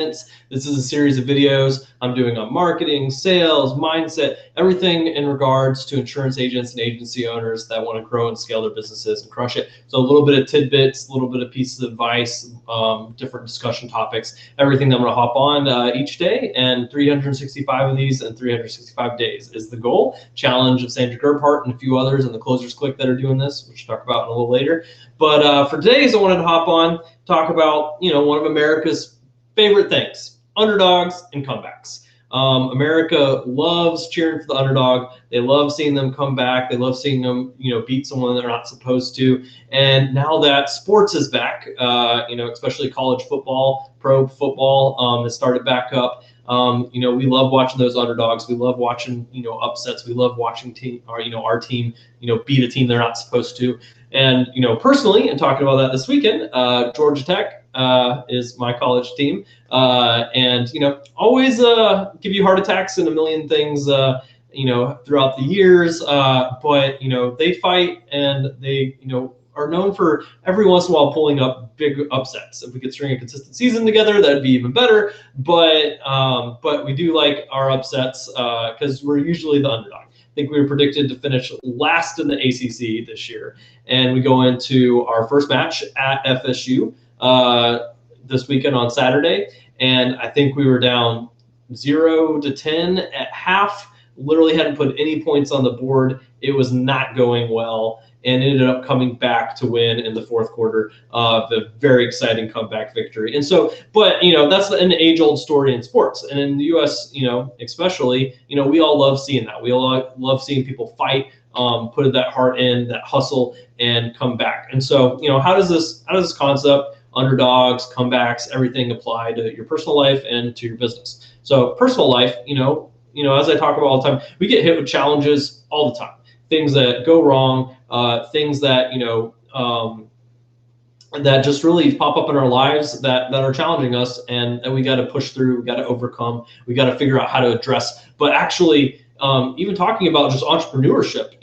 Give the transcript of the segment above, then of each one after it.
This is a series of videos I'm doing on marketing, sales, mindset, everything in regards to insurance agents and agency owners that want to grow and scale their businesses and crush it. So a little bit of tidbits, a little bit of pieces of advice, different discussion topics, everything that I'm going to hop on each day. And 365 of these in 365 days is the goal. Challenge of Sandra Gerbhardt and a few others in the Closers Clique that are doing this, which we'll talk about a little later. But for today's, I wanted to hop on, talk about, one of America's favorite things, underdogs and comebacks. America loves cheering for the underdog. They love seeing them come back. They love seeing them, beat someone they're not supposed to. And now that sports is back, especially college football, pro football has started back up. We love watching those underdogs. We love watching, upsets. We love watching our team, beat a team they're not supposed to. And, personally, and talking about that this weekend, Georgia Tech is my college team. And, always give you heart attacks and a million things, throughout the years. But, they fight and they, are known for every once in a while pulling up big upsets. If we could string a consistent season together, that'd be even better. But we do like our upsets because we're usually the underdog. I think we were predicted to finish last in the ACC this year. And we go into our first match at FSU this weekend on Saturday. And I think we were down 0-10 at half, literally hadn't put any points on the board. It was not going well, and ended up coming back to win in the fourth quarter of a very exciting comeback victory. And so, but, that's an age-old story in sports. And in the U.S., especially, we all love seeing that. We all love seeing people fight, put that heart in, that hustle, and come back. And so, how does this concept, underdogs, comebacks, everything apply to your personal life and to your business? So personal life, as I talk about all the time, we get hit with challenges all the time. Things that go wrong, things that, that just really pop up in our lives that are challenging us, and that we got to push through, we got to overcome, we got to figure out how to address. But actually, even talking about just entrepreneurship,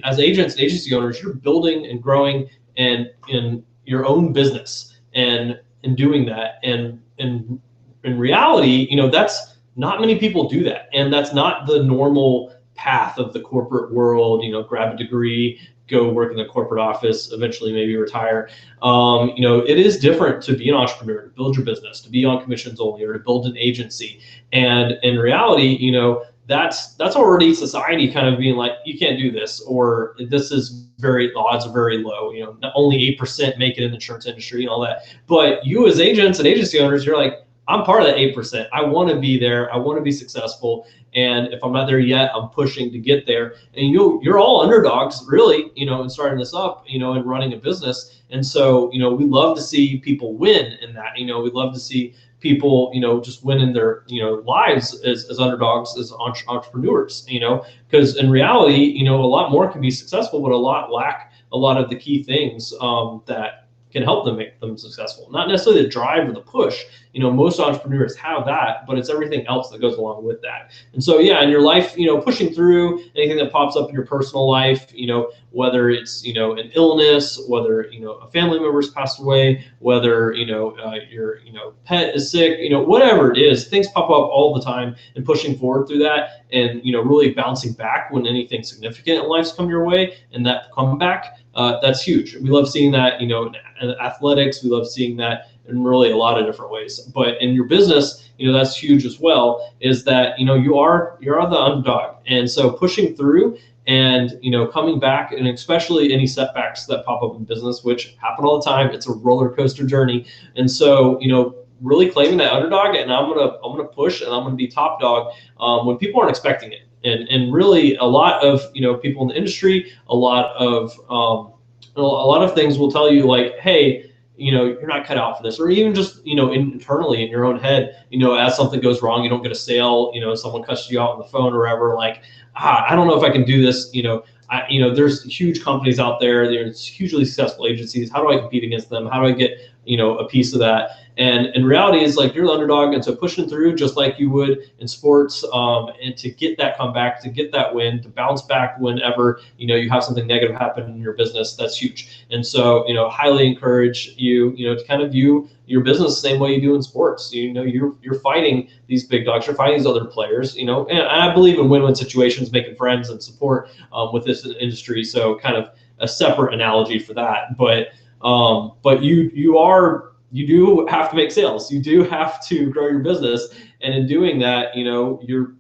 as agents and agency owners, you're building and growing and in your own business, and in doing that. And in reality, that's not many people do that. And that's not the normal path of the corporate world, grab a degree, go work in the corporate office, eventually maybe retire. It is different to be an entrepreneur, to build your business, to be on commissions only, or to build an agency. And in reality, that's already society kind of being like, you can't do this, or this is the odds are very low. Only 8% make it in the insurance industry and all that. But you as agents and agency owners, you're like, I'm part of that 8%. I want to be there. I want to be successful. And if I'm not there yet, I'm pushing to get there. And you're all underdogs, really, in starting this up, and running a business. And so, we love to see people win in that. We love to see people, just win in their, lives as underdogs, as entrepreneurs, because in reality, a lot more can be successful, but a lot lack a lot of the key things that can help them make them successful. Not necessarily the drive or the push. Most entrepreneurs have that, but it's everything else that goes along with that. And so, yeah, in your life, pushing through anything that pops up in your personal life, whether it's, an illness, whether, a family member's passed away, whether, your, pet is sick, whatever it is, things pop up all the time, and pushing forward through that, and, really bouncing back when anything significant in life's come your way, and that comeback, that's huge. We love seeing that, in athletics. We love seeing that in really a lot of different ways. But in your business, that's huge as well, is that, you're the underdog. And so pushing through and, coming back, and especially any setbacks that pop up in business, which happen all the time. It's a roller coaster journey. And so, really claiming that underdog, and I'm gonna push, and I'm gonna be top dog when people aren't expecting it. And really a lot of, people in the industry, a lot of things will tell you like, hey, you're not cut out for this, or even just, internally in your own head, as something goes wrong, you don't get a sale, someone cuts you out on the phone or whatever, like, I don't know if I can do this, there's huge companies out there, there's hugely successful agencies. How do I compete against them? How do I get a piece of that. And in reality, is like you're the underdog, and so pushing through just like you would in sports, and to get that comeback, to get that win, to bounce back whenever you have something negative happen in your business, that's huge. And so highly encourage you to kind of view your business the same way you do in sports. You're fighting these big dogs, you're fighting these other players. And I believe in win-win situations, making friends and support with this industry. So kind of a separate analogy for that, but you do have to make sales. You do have to grow your business, and in doing that, you're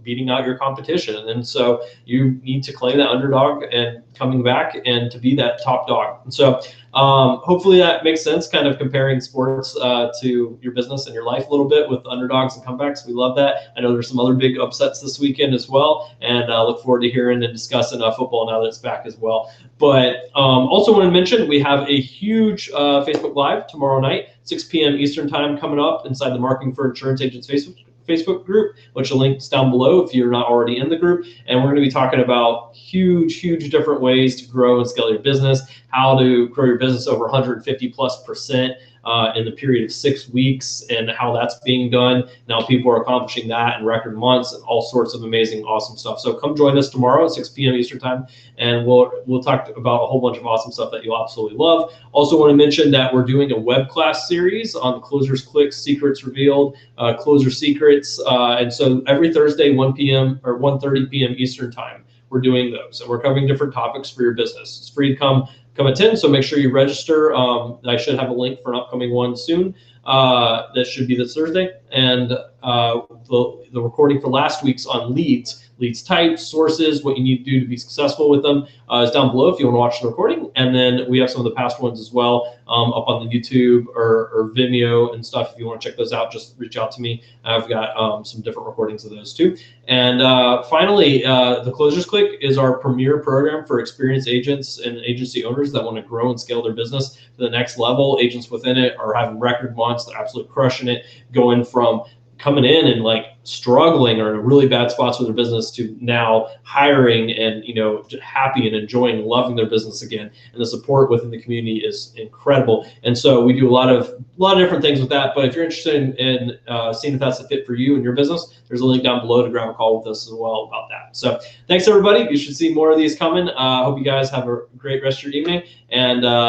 beating out your competition. And so you need to claim that underdog and coming back and to be that top dog. And so hopefully that makes sense, kind of comparing sports to your business and your life a little bit with underdogs and comebacks. We love that. I know there's some other big upsets this weekend as well, and I look forward to hearing and discussing football now that it's back as well. But also want to mention we have a huge Facebook Live tomorrow night, 6 p.m. Eastern time, coming up inside the Marketing for Insurance Agents Facebook group, which the link's down below if you're not already in the group. And we're going to be talking about huge different ways to grow and scale your business, how to grow your business over 150+% in the period of 6 weeks, and how that's being done. Now people are accomplishing that in record months and all sorts of amazing, awesome stuff. So come join us tomorrow at 6 p.m. Eastern time, and we'll talk about a whole bunch of awesome stuff that you'll absolutely love. Also want to mention that we're doing a web class series on Closers Clique, Secrets Revealed, Closer Secrets, and so every Thursday 1 p.m. or 1:30 p.m. Eastern time, we're doing those, and we're covering different topics for your business. It's free to come attend, so make sure you register. I should have a link for an upcoming one soon. That should be this Thursday, and the recording for last week's on leads types, sources, what you need to do to be successful with them is down below if you want to watch the recording. And then we have some of the past ones as well up on the YouTube or Vimeo and stuff. If you want to check those out, just reach out to me. I've got some different recordings of those too. And finally, the Closers Clique is our premier program for experienced agents and agency owners that want to grow and scale their business to the next level. Agents within it are having record months. They're absolutely crushing it, going from coming in and like struggling or in really bad spots with their business to now hiring and happy and enjoying, loving their business again. And the support within the community is incredible. And so we do a lot of different things with that. But if you're interested in seeing if that's a fit for you and your business, there's a link down below to grab a call with us as well about that. So thanks everybody. You should see more of these coming. I hope you guys have a great rest of your evening, and